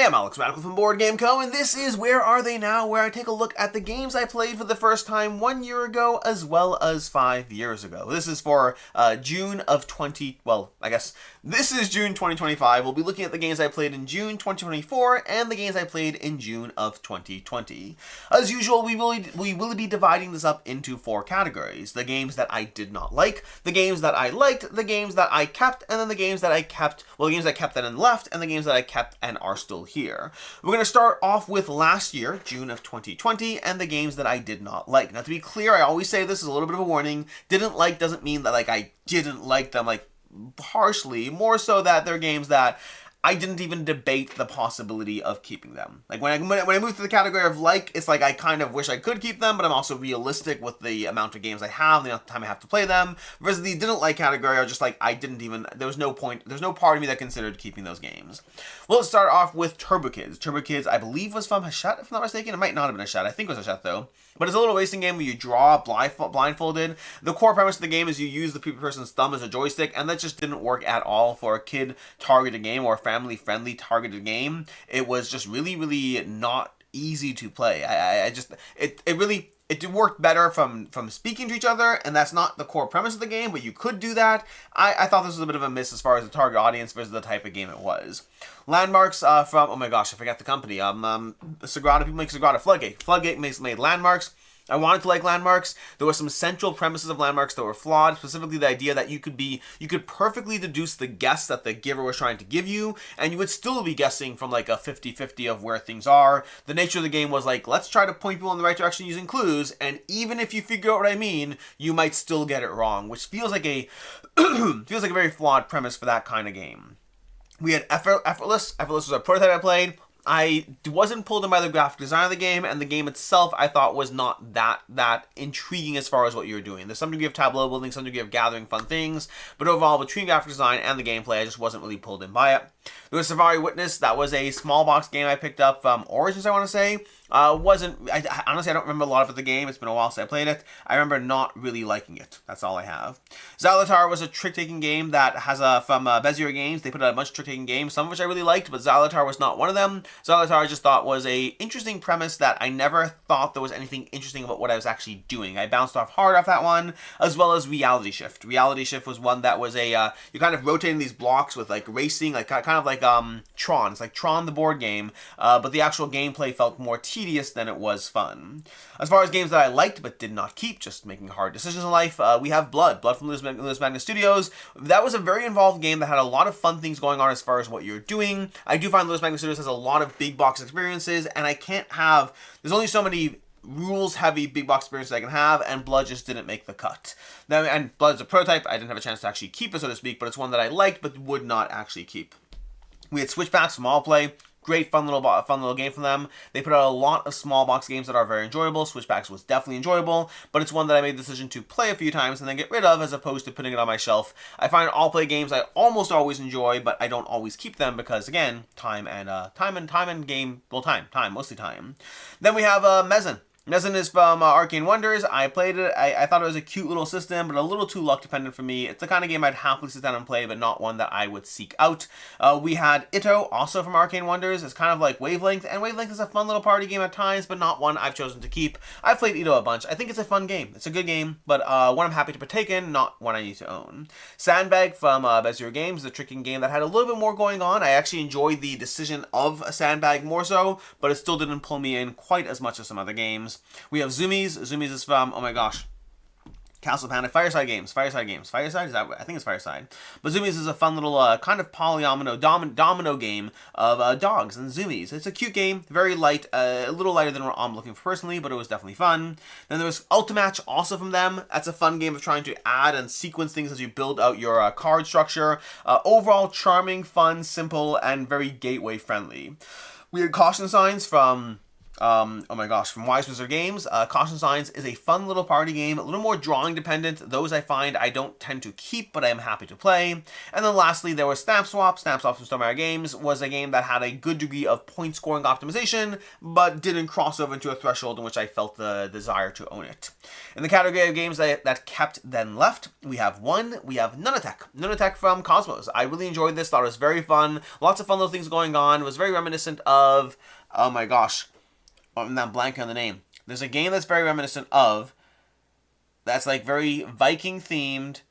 am Alex Radical from Board Game Co., and this is Where Are They Now?, where I take a look at the games I played for the first time 1 year ago, as well as 5 years ago. This is for June of this is June 2025. We'll be looking at the games I played in June 2024, and the games I played in June of 2020. As usual, we will be dividing this up into 4 categories. The games that I did not like, the games that I liked, the games that I kept, and then the games that I kept, well, the games I kept and then left, and the games that I kept and are still here. We're going to start off with last year, June of 2020, and the games that I did not like. Now, to be clear, I always say this is a little bit of a warning. Didn't like doesn't mean that, like, I didn't like them, like, harshly. More so that they're games that I didn't even debate the possibility of keeping them. Like, when I move to the category of like, it's like I kind of wish I could keep them, but I'm also realistic with the amount of games I have, the amount of time I have to play them. Versus the didn't like category, are just like, there was no point, there's no part of me that considered keeping those games. Well, let's start off with Turbo Kids. Turbo Kids, I believe, was from Hachette, if I'm not mistaken. It might not have been Hachette. I think it was Hachette, though. But it's a little racing game where you draw blindfolded. The core premise of the game is you use the person's thumb as a joystick, and that just didn't work at all for a kid-targeted game or a family-friendly targeted game. It was just really, really not easy to play. It worked better from speaking to each other, and that's not the core premise of the game, but you could do that. I thought this was a bit of a miss as far as the target audience versus the type of game it was. Landmarks from, oh my gosh, I forgot the company. Sagrada, people make Sagrada. Floodgate made Landmarks. I wanted to like Landmarks. There were some central premises of Landmarks that were flawed, specifically the idea that you could perfectly deduce the guess that the giver was trying to give you, and you would still be guessing from like a 50-50 of where things are. The nature of the game was like, let's try to point people in the right direction using clues, and even if you figure out what I mean, you might still get it wrong, which feels like a very flawed premise for that kind of game. We had Effortless. Effortless was a prototype I played. I wasn't pulled in by the graphic design of the game, and the game itself I thought was not that intriguing as far as what you were doing. There's some degree of tableau building, some degree of gathering fun things, but overall, between graphic design and the gameplay, I just wasn't really pulled in by it. There was Safari Witness. That was a small box game I picked up from Origins, I want to say. Honestly, I don't remember a lot of the game. It's been a while since I played it. I remember not really liking it. That's all I have. Xylotar was a trick-taking game that has from Bezier Games. They put out a bunch of trick-taking games, some of which I really liked, but Xylotar was not one of them. Xylotar I just thought was a interesting premise that I never thought there was anything interesting about what I was actually doing. I bounced off hard off that one, as well as Reality Shift. Reality Shift was one that was you're kind of rotating these blocks with like racing, like kind of like Tron. It's like Tron the board game, but the actual gameplay felt more tedious than it was fun. As far as games that I liked but did not keep, just making hard decisions in life, we have Blood from Lewis Magnus Studios. That was a very involved game that had a lot of fun things going on as far as what you're doing. I do find Lewis Magnus Studios has a lot of big box experiences, and there's only so many rules-heavy big box experiences I can have, and Blood just didn't make the cut. Now, and Blood's a prototype. I didn't have a chance to actually keep it, so to speak, but it's one that I liked but would not actually keep. We had Switchbacks from All Play. Great, fun little game from them. They put out a lot of small box games that are very enjoyable. Switchbacks was definitely enjoyable, but it's one that I made the decision to play a few times and then get rid of, as opposed to putting it on my shelf. I find All Play games I almost always enjoy, but I don't always keep them because, again, time, mostly time. Then we have Mezen. Mezen is from Arcane Wonders. I played it. I thought it was a cute little system, but a little too luck dependent for me. It's the kind of game I'd happily sit down and play, but not one that I would seek out. We had Itto, also from Arcane Wonders. It's kind of like Wavelength, and Wavelength is a fun little party game at times, but not one I've chosen to keep. I've played Itto a bunch. I think it's a fun game. It's a good game, but one I'm happy to partake in, not one I need to own. Sandbag from Bezier Games is a tricking game that had a little bit more going on. I actually enjoyed the decision of a Sandbag more so, but it still didn't pull me in quite as much as some other games. We have Zoomies. Zoomies is from, oh my gosh, Castle Panic, Fireside Games. Fireside? Is that, I think it's Fireside. But Zoomies is a fun little kind of domino game of dogs and zoomies. It's a cute game, very light, a little lighter than what I'm looking for personally, but it was definitely fun. Then there was Ultimatch, also from them. That's a fun game of trying to add and sequence things as you build out your card structure. Overall, charming, fun, simple, and very gateway friendly. We had Caution Signs from Oh my gosh, from Wise Wizard Games. Caution Signs is a fun little party game, a little more drawing dependent. Those I find I don't tend to keep, but I am happy to play. And then lastly, there was Snap Swap. Snap Swap from Stonemaier Games was a game that had a good degree of point scoring optimization, but didn't cross over into a threshold in which I felt the desire to own it. In the category of games that kept then left, we have Nunatuk. Nunatuk from Cosmos. I really enjoyed this, thought it was very fun. Lots of fun little things going on. It was very reminiscent of, oh my gosh, I'm not blanking on the name. There's a game that's very reminiscent of, that's like very Viking themed.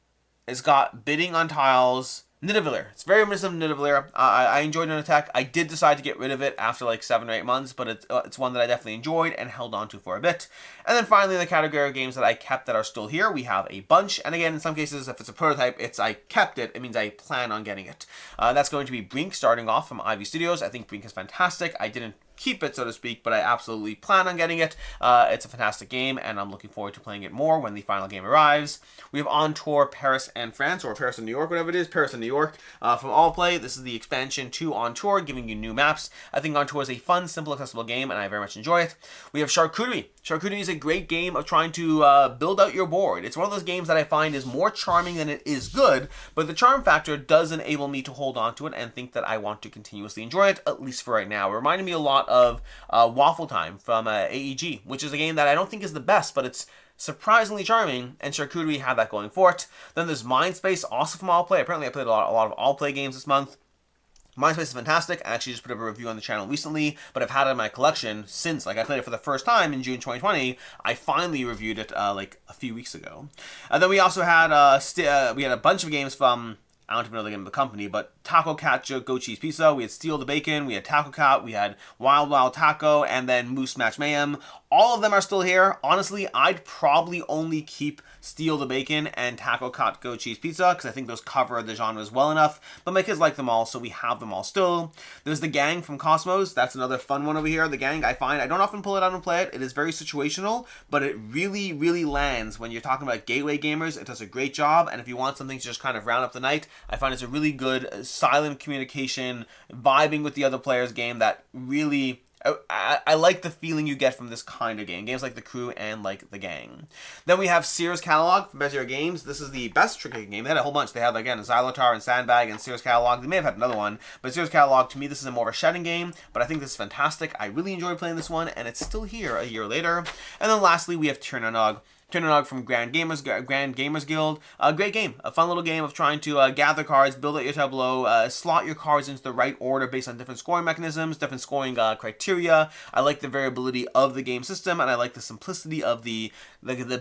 It's got bidding on tiles. Nidavellir. It's very reminiscent of Nidavellir. I enjoyed Nunatuk. I did decide to get rid of it after like 7 or 8 months, but it's one that I definitely enjoyed and held on to for a bit. And then finally, the category of games that I kept that are still here, we have a bunch. And again, in some cases, if it's a prototype, I kept it. It means I plan on getting it. That's going to be Brink, starting off from Ivy Studios. I think Brink is fantastic. I didn't keep it, so to speak, but I absolutely plan on getting it. It's a fantastic game, and I'm looking forward to playing it more when the final game arrives. We have On Tour Paris and France, or Paris and New York, whatever it is. Paris and New York from Allplay. This is the expansion to On Tour, giving you new maps. I think On Tour is a fun, simple, accessible game, and I very much enjoy it. We have Charcuterie. Charcuterie is a great game of trying to build out your board. It's one of those games that I find is more charming than it is good, but the charm factor does enable me to hold on to it and think that I want to continuously enjoy it, at least for right now. It reminded me a lot of Waffle Time from AEG, which is a game that I don't think is the best, but it's surprisingly charming, and Charcuterie had that going for it. Then there's Mindspace, also from Allplay. Apparently I played a lot of Allplay games this month. Mindspace is fantastic. I actually just put up a review on the channel recently, but I've had it in my collection since. Like, I played it for the first time in June 2020. I finally reviewed it like a few weeks ago. And then we also had we had a bunch of games from, I don't even know the name of the company, but Taco Cat Goat Cheese Pizza. We had Steal the Bacon. We had Taco Cat. We had Wild Wild Taco, and then Moose Match Mayhem. All of them are still here. Honestly, I'd probably only keep Steal the Bacon and Taco Cat Goat Cheese Pizza because I think those cover the genres well enough. But my kids like them all, so we have them all still. There's The Gang from Cosmos. That's another fun one over here. The Gang, I find, I don't often pull it out and play it. It is very situational, but it really, really lands when you're talking about gateway gamers. It does a great job, and if you want something to just kind of round up the night, I find it's a really good silent communication, vibing with the other players game that really... I like the feeling you get from this kind of game. Games like The Crew and like The Gang. Then we have Sears Catalog from Bezier Games. This is the best trick game. They had a whole bunch. They had, again, Xylotar and Sandbag and Sears Catalog. They may have had another one, but Sears Catalog, to me, this is a more of a shedding game, but I think this is fantastic. I really enjoyed playing this one, and it's still here a year later. And then lastly, we have Tir Na Nog. Tir Na Nog from Grand Gamers Guild. A great game. A fun little game of trying to gather cards, build out your tableau, slot your cards into the right order based on different scoring mechanisms, different scoring criteria. I like the variability of the game system, and I like the simplicity of the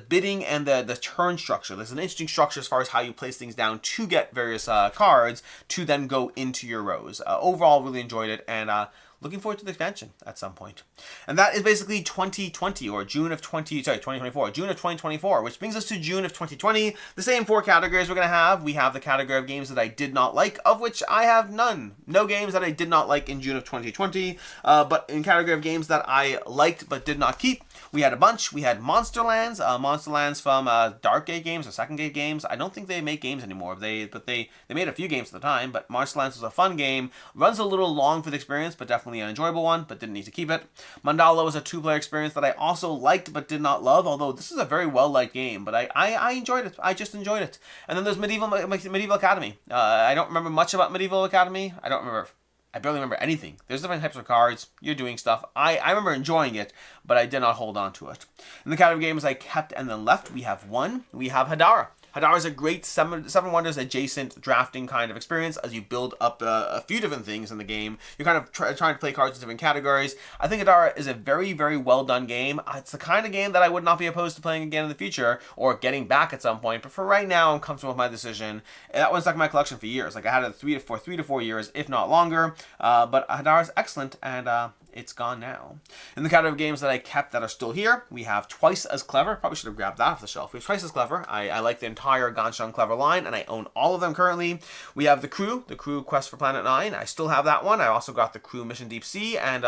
bidding and the turn structure. There's an interesting structure as far as how you place things down to get various cards to then go into your rows. Overall, really enjoyed it, and looking forward to the expansion at some point. And that is basically 2020, or June of 2024, June of 2024, which brings us to June of 2020. The same 4 categories we're going to have. We have the category of games that I did not like, of which I have none. No games that I did not like in June of 2020, but in category of games that I liked but did not keep, we had a bunch. We had Monsterlands. Monsterlands from Dark Gate Games or Second Gate Games. I don't think they make games anymore, but they made a few games at the time, but Monsterlands was a fun game. Runs a little long for the experience, but definitely an enjoyable one, but didn't need to keep it. Mandala was a 2-player experience that I also liked but did not love, although this is a very well-liked game, but I enjoyed it. I just enjoyed it. And then there's Medieval Academy. I don't remember much about Medieval Academy. I barely remember anything. There's different types of cards. You're doing stuff. I remember enjoying it, but I did not hold on to it. In the category of games I kept and then left, we have Hadara. Hadara is a great Seven Wonders adjacent drafting kind of experience as you build up a few different things in the game. You're kind of trying to play cards in different categories. I think Hadara is a very, very well done game. It's the kind of game that I would not be opposed to playing again in the future or getting back at some point. But for right now, I'm comfortable with my decision. That one's stuck in my collection for years. Like, I had it 3 to 4 years, if not longer. But Hadara is excellent, and it's gone now. In the category of games that I kept that are still here, we have Twice as Clever. Probably should have grabbed that off the shelf. We have Twice as Clever. I like the entire Ganshun Clever line, and I own all of them currently. We have The Crew Quest for Planet 9. I still have that one. I also got The Crew Mission Deep Sea, and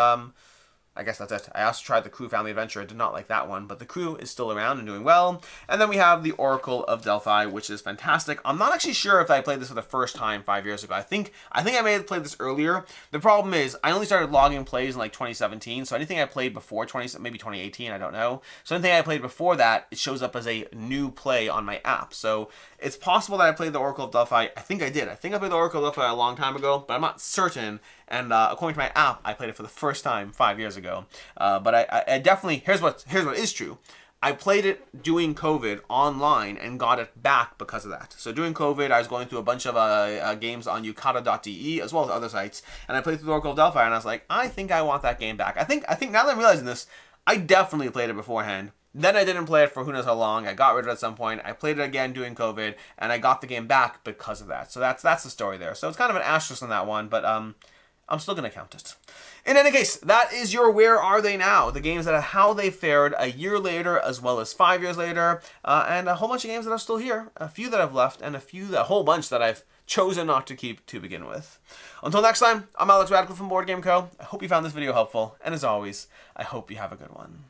I guess that's it. I also tried the Crew Family Adventure. I did not like that one, but the Crew is still around and doing well. And then we have the Oracle of Delphi, which is fantastic. I'm not actually sure if I played this for the first time 5 years ago. I think I may have played this earlier. The problem is I only started logging plays in like 2017, so anything I played before maybe 2018, I don't know. So anything I played before that, it shows up as a new play on my app. So it's possible that I played the Oracle of Delphi. I think I did. I think I played the Oracle of Delphi a long time ago, but I'm not certain. And according to my app, I played it for the first time 5 years ago. But I definitely, here's what is true. I played it during COVID online and got it back because of that. So during COVID, I was going through a bunch of games on yukata.de as well as other sites, and I played through the Oracle of Delphi, and I was like, I think I want that game back. I think now that I'm realizing this, I definitely played it beforehand. Then I didn't play it for who knows how long. I got rid of it at some point. I played it again during COVID, and I got the game back because of that. So that's the story there. So it's kind of an asterisk on that one, but I'm still going to count it. In any case, that is your Where Are They Now? The games that are how they fared a year later as well as 5 years later. And a whole bunch of games that are still here. A few that I've left and a whole bunch that I've chosen not to keep to begin with. Until next time, I'm Alex Radcliffe from Board Game Co. I hope you found this video helpful. And as always, I hope you have a good one.